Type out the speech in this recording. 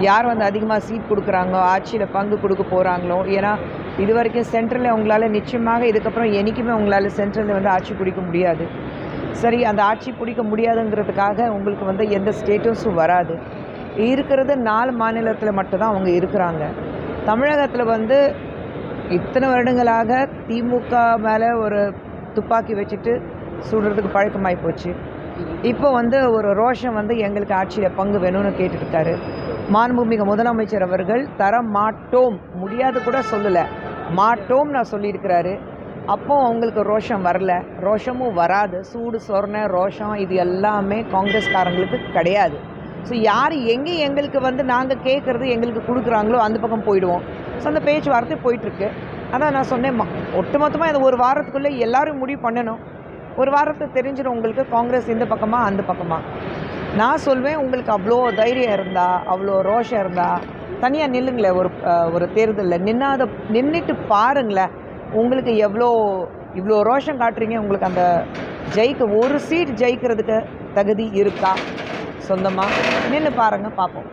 யார் வந்து அதிகமாக சீட் கொடுக்குறாங்களோ, ஆட்சியில் பங்கு கொடுக்க போகிறாங்களோ. ஏன்னா இது வரைக்கும் சென்ட்ரலில் உங்களால் நிச்சயமாக இதுக்கப்புறம் என்றைக்குமே உங்களால் சென்ட்ரலில் வந்து ஆட்சி பிடிக்க முடியாது. சரி, அந்த ஆட்சி பிடிக்க முடியாதுங்கிறதுக்காக உங்களுக்கு வந்து எந்த ஸ்டேட்டஸும் வராது. இருக்கிறது 4 மாநிலத்தில் மட்டும்தான் அவங்க இருக்கிறாங்க. தமிழகத்தில் வந்து இத்தனை வருடங்களாக திமுக மேலே ஒரு துப்பாக்கி வச்சுட்டு சுடுறதுக்கு பழக்கமாகி போச்சு. இப்போ வந்து ஒரு ரோஷம் வந்து எங்களுக்கு ஆட்சியில் பங்கு வேணும்னு கேட்டுருக்காரு. மாண்புமிகு முதலமைச்சர் அவர்கள் தர மாட்டோம், முடியாது கூட சொல்லலை, மாட்டோம் நான் சொல்லியிருக்கிறாரு. அப்போ அவங்களுக்கு ரோஷம் வரல, ரோஷமும் வராது. சூடு சொரணை ரோஷம் இது எல்லாமே காங்கிரஸ்காரங்களுக்கு கிடையாது. ஸோ யார் எங்கே எங்களுக்கு வந்து நாங்கள் கேட்குறது எங்களுக்கு கொடுக்குறாங்களோ அந்த பக்கம் போயிடுவோம். ஸோ அந்த பேச்சுவார்த்தை போயிட்டுருக்கு. அதான் நான் சொன்னேன், ஒட்டுமொத்தமாக இந்த ஒரு வாரத்துக்குள்ளே எல்லோரும் முடிவு பண்ணணும். ஒரு வாரத்தை தெரிஞ்சிடும் உங்களுக்கு காங்கிரஸ் இந்த பக்கமாக அந்த பக்கமாக. நான் சொல்வேன், உங்களுக்கு அவ்வளோ தைரியம் இருந்தால், அவ்வளோ ரோஷம் இருந்தால் தனியாக நில்லுங்களேன். ஒரு தேர்தலில் நின்றுட்டு பாருங்களேன், உங்களுக்கு இவ்வளோ ரோஷம் காட்டுறீங்க. உங்களுக்கு அந்த ஒரு சீட் ஜெயிக்கிறதுக்கு தகுதி இருக்கா? சொந்தமாக நின்று பாருங்கள், பார்ப்போம்.